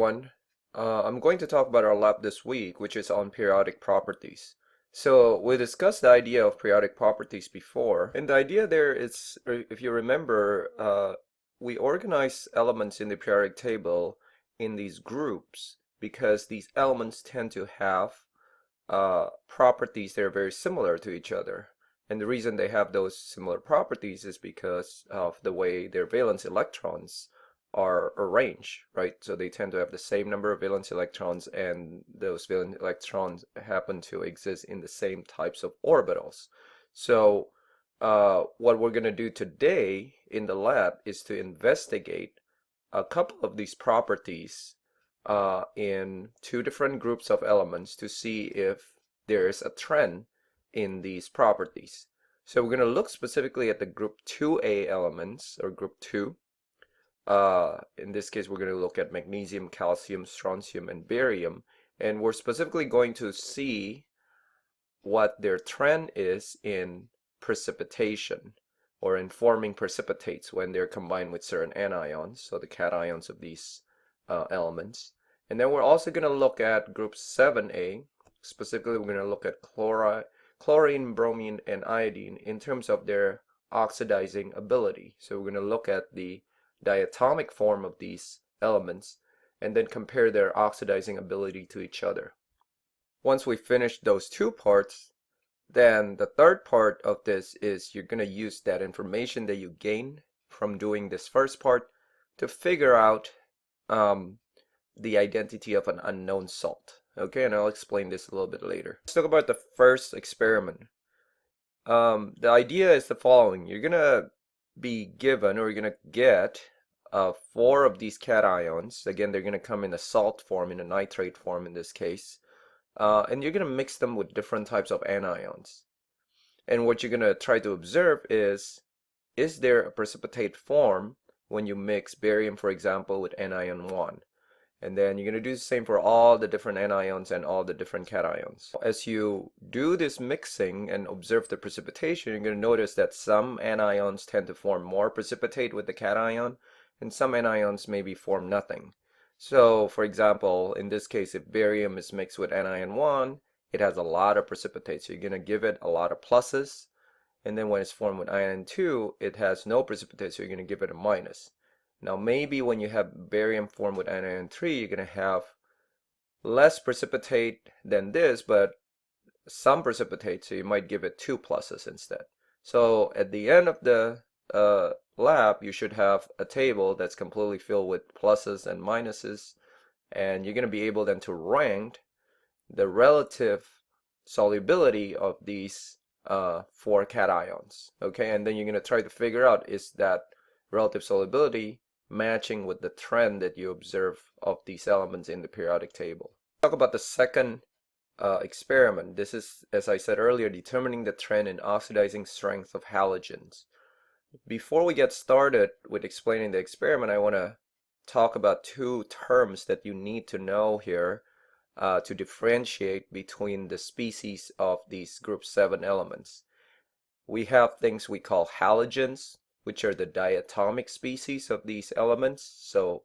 everyone. I'm going to talk about our lab this week, which is on periodic properties. So we discussed the idea of periodic properties before, and the idea there is, if you remember, we organize elements in the periodic table in these groups because these elements tend to have properties that are very similar to each other. And the reason they have those similar properties is because of the way their valence electrons are arranged, right? So they tend to have the same number of valence electrons, and those valence electrons happen to exist in the same types of orbitals. So what we're going to do today in the lab is to investigate a couple of these properties in two different groups of elements to see if there is a trend in these properties. So we're going to look specifically at the group 2A elements, or group 2. In this case, we're going to look at magnesium, calcium, strontium, and barium. And we're specifically going to see what their trend is in precipitation, or in forming precipitates when they're combined with certain anions, so the cations of these elements. And then we're also going to look at group 7A. Specifically, we're going to look at chlorine, bromine, and iodine in terms of their oxidizing ability. So we're going to look at the diatomic form of these elements and then compare their oxidizing ability to each other. Once we finish those two parts, then the third part of this is you're going to use that information that you gain from doing this first part to figure out the identity of an unknown salt. Okay, and I'll explain this a little bit later. Let's talk about the first experiment. The idea is the following. You're going to be given, or you're going to get 4 of these cations. Again, they're going to come in a salt form, in a nitrate form in this case. And you're going to mix them with different types of anions. And what you're going to try to observe is there a precipitate form when you mix barium, for example, with anion 1? And then you're going to do the same for all the different anions and all the different cations. As you do this mixing and observe the precipitation, you're going to notice that some anions tend to form more precipitate with the cation, and some anions maybe form nothing. So, for example, in this case, if barium is mixed with anion 1, it has a lot of precipitate. So you're going to give it a lot of pluses. And then when it's formed with anion 2, it has no precipitate, so you're going to give it a minus. Now maybe when you have barium formed with anion 3, you're going to have less precipitate than this, but some precipitate, so you might give it 2 pluses instead. So at the end of the lab, you should have a table that's completely filled with pluses and minuses, and you're going to be able then to rank the relative solubility of these 4 cations. Okay, and then you're going to try to figure out, is that relative solubility matching with the trend that you observe of these elements in the periodic table. Talk about the second experiment. This is, as I said earlier, determining the trend in oxidizing strength of halogens. Before we get started with explaining the experiment, I want to talk about 2 terms that you need to know here to differentiate between the species of these group 7 elements. We have things we call halogens, which are the diatomic species of these elements. So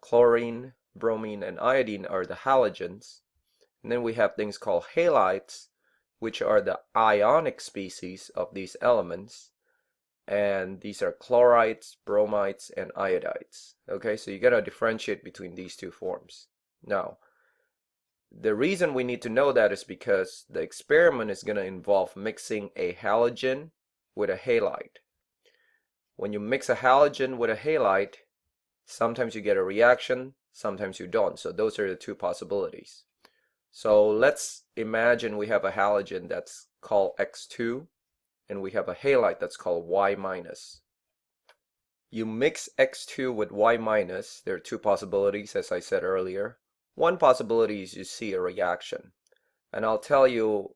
chlorine, bromine, and iodine are the halogens. And then we have things called halides, which are the ionic species of these elements. And these are chlorides, bromides, and iodides. Okay, so you got to differentiate between these 2 forms. Now, the reason we need to know that is because the experiment is going to involve mixing a halogen with a halide. When you mix a halogen with a halide, sometimes you get a reaction, sometimes you don't. So those are the 2 possibilities. So let's imagine we have a halogen that's called X2, and we have a halide that's called Y-. You mix X2 with Y-. There are 2 possibilities, as I said earlier. One possibility is you see a reaction. And I'll tell you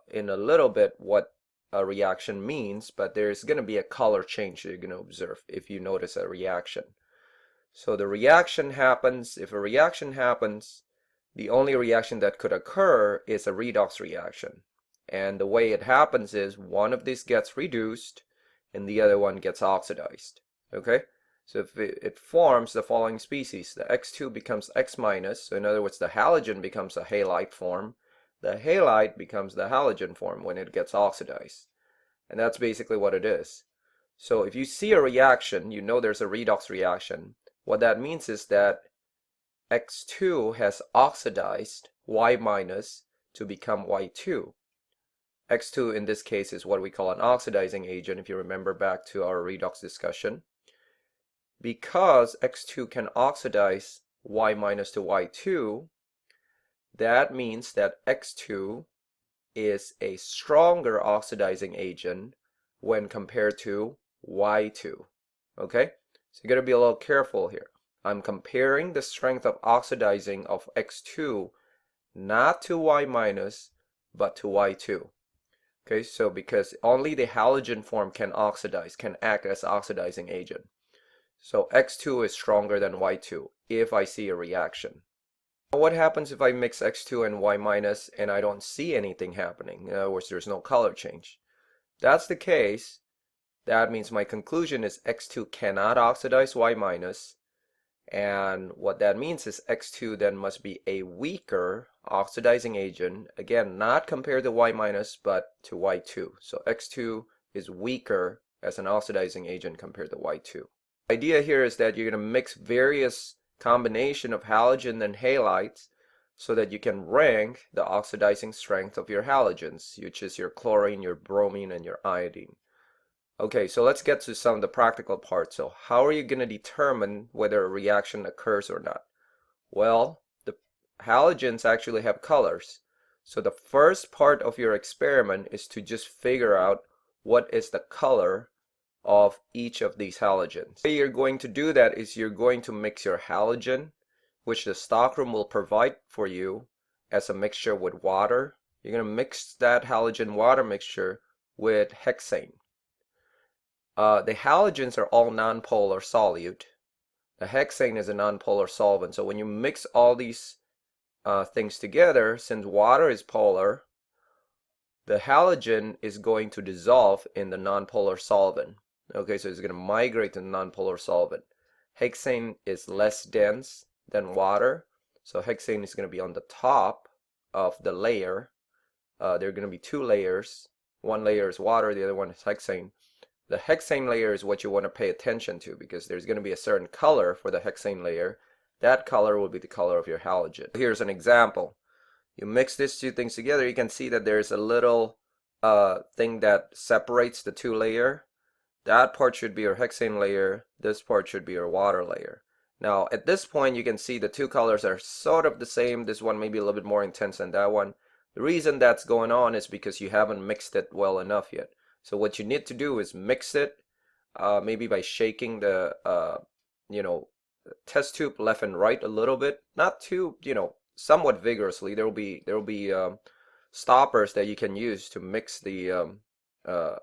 in a little bit what a reaction means, but there's going to be a color change that you're going to observe if you notice a reaction. So the reaction happens. If a reaction happens, the only reaction that could occur is a redox reaction. And the way it happens is one of these gets reduced and the other one gets oxidized. Okay? So if it forms the following species, the X2 becomes X minus, so in other words, the halogen becomes a halide form. The halide becomes the halogen form when it gets oxidized. And that's basically what it is. So if you see a reaction, you know there's a redox reaction. What that means is that X2 has oxidized Y minus to become Y2. X2 in this case is what we call an oxidizing agent, if you remember back to our redox discussion. Because X2 can oxidize Y minus to Y2, that means that X2 is a stronger oxidizing agent when compared to Y2. Okay? So you got to be a little careful here. I'm comparing the strength of oxidizing of X2 not to Y minus, but to Y2. Okay, so because only the halogen form can oxidize, can act as oxidizing agent. So X2 is stronger than Y2 if I see a reaction. Now what happens if I mix X2 and Y minus and I don't see anything happening? In other words, there's no color change. If that's the case, that means my conclusion is X2 cannot oxidize Y minus, and what that means is X2 then must be a weaker oxidizing agent, again not compared to Y minus but to Y2. So X2 is weaker as an oxidizing agent compared to Y2. The idea here is that you're going to mix various combination of halogen and halides so that you can rank the oxidizing strength of your halogens, which is your chlorine, your bromine, and your iodine. Okay, so let's get to some of the practical parts. So how are you going to determine whether a reaction occurs or not? Well, the halogens actually have colors. So the first part of your experiment is to just figure out what is the color of each of these halogens. The way you're going to do that is you're going to mix your halogen, which the stockroom will provide for you as a mixture with water. You're going to mix that halogen water mixture with hexane. The halogens are all nonpolar solute. The hexane is a nonpolar solvent. So when you mix all these things together, since water is polar, the halogen is going to dissolve in the nonpolar solvent. Okay, so it's going to migrate to the nonpolar solvent. Hexane is less dense than water, so hexane is going to be on the top of the layer. There are going to be two layers. One layer is water, the other one is hexane. The hexane layer is what you want to pay attention to because there's going to be a certain color for the hexane layer. That color will be the color of your halogen. Here's an example. You mix these two things together, you can see that there's a little thing that separates the two layers. That part should be your hexane layer. This part should be your water layer. Now, at this point, you can see the two colors are sort of the same. This one may be a little bit more intense than that one. The reason that's going on is because you haven't mixed it well enough yet. So what you need to do is mix it, maybe by shaking the, test tube left and right a little bit, not too, somewhat vigorously. There will be stoppers that you can use to mix the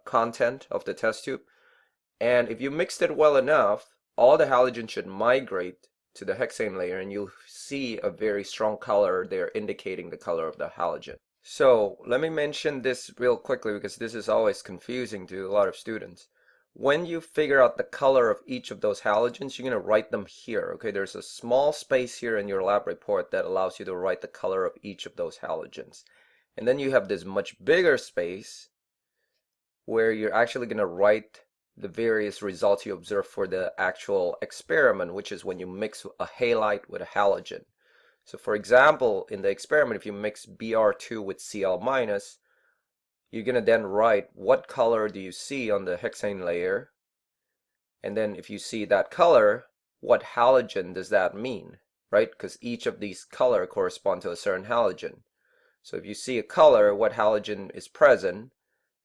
content of the test tube. And if you mixed it well enough, all the halogen should migrate to the hexane layer, and you'll see a very strong color there indicating the color of the halogen. So let me mention this real quickly because this is always confusing to a lot of students. When you figure out the color of each of those halogens, you're going to write them here. Okay, there's a small space here in your lab report that allows you to write the color of each of those halogens. And then you have this much bigger space where you're actually going to write the various results you observe for the actual experiment, which is when you mix a halide with a halogen. So for example, in the experiment, if you mix Br2 with Cl minus, you're going to then write what color do you see on the hexane layer, and then if you see that color, what halogen does that mean, right? Because each of these color correspond to a certain halogen. So if you see a color, what halogen is present,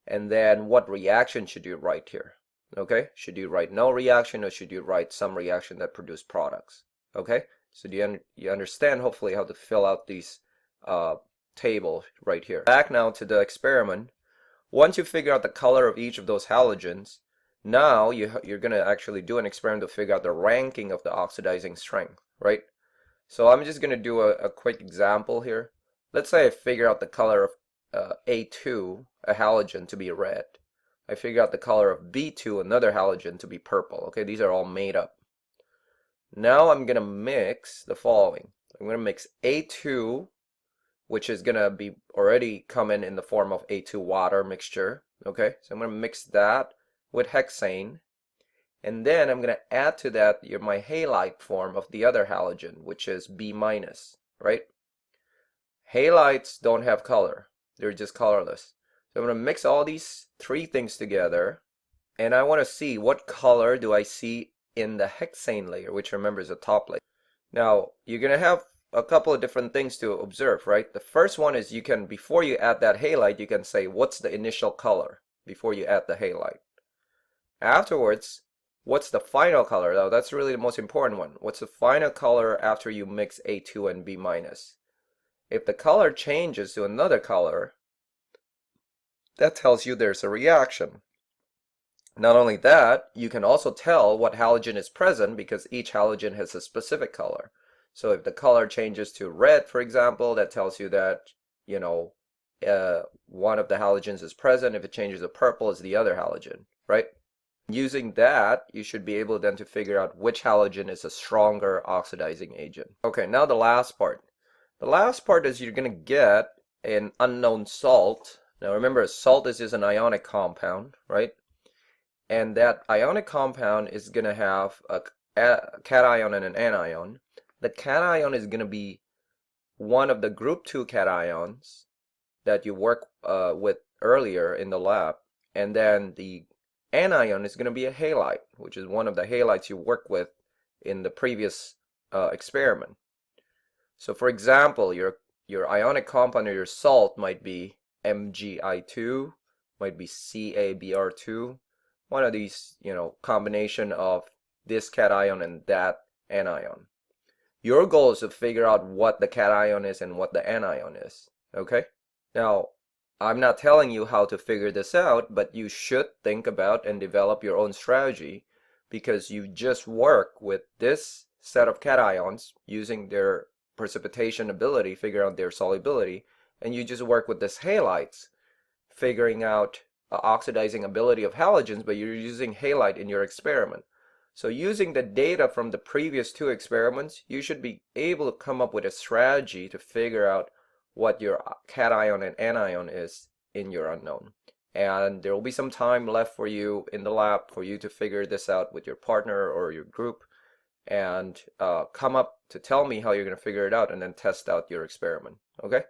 and then what reaction should you write here? Okay, should you write no reaction or should you write some reaction that produce products? Okay, so do you understand hopefully how to fill out these table right here. Back now to the experiment. Once you figure out the color of each of those halogens, now you're going to actually do an experiment to figure out the ranking of the oxidizing strength, right? So I'm just going to do a quick example here. Let's say I figure out the color of A2, a halogen, to be red. I figure out the color of B2, another halogen, to be purple. Okay, these are all made up. Now I'm going to mix the following. I'm going to mix A2, which is going to be already coming in the form of A2 water mixture. Okay, so I'm going to mix that with hexane. And then I'm going to add to that my halide form of the other halogen, which is B minus, right? Halides don't have color. They're just colorless. So I'm going to mix all these three things together. And I want to see what color do I see in the hexane layer, which remember is the top layer. Now, you're going to have a couple of different things to observe, right? The first one is you can, before you add that halide, you can say, what's the initial color before you add the halide? Afterwards, what's the final color? Now, that's really the most important one. What's the final color after you mix A2 and B minus? If the color changes to another color, that tells you there's a reaction. Not only that, you can also tell what halogen is present because each halogen has a specific color. So if the color changes to red, for example, that tells you that, one of the halogens is present. If it changes to purple, it's the other halogen, right? Using that, you should be able then to figure out which halogen is a stronger oxidizing agent. Okay, now the last part. The last part is you're going to get an unknown salt. Now remember, salt is just an ionic compound, right? And that ionic compound is going to have a cation and an anion. The cation is going to be one of the group 2 cations that you work with earlier in the lab. And then the anion is going to be a halide, which is one of the halides you work with in the previous experiment. So for example, your ionic compound or your salt might be MgI2, might be CaBr2, one of these, combination of this cation and that anion. Your goal is to figure out what the cation is and what the anion is, okay? Now, I'm not telling you how to figure this out, but you should think about and develop your own strategy because you just work with this set of cations using their precipitation ability, figure out their solubility, and you just work with this halides, figuring out oxidizing ability of halogens, but you're using halide in your experiment. So using the data from the previous 2 experiments, you should be able to come up with a strategy to figure out what your cation and anion is in your unknown. And there will be some time left for you in the lab for you to figure this out with your partner or your group and come up to tell me how you're going to figure it out and then test out your experiment. Okay?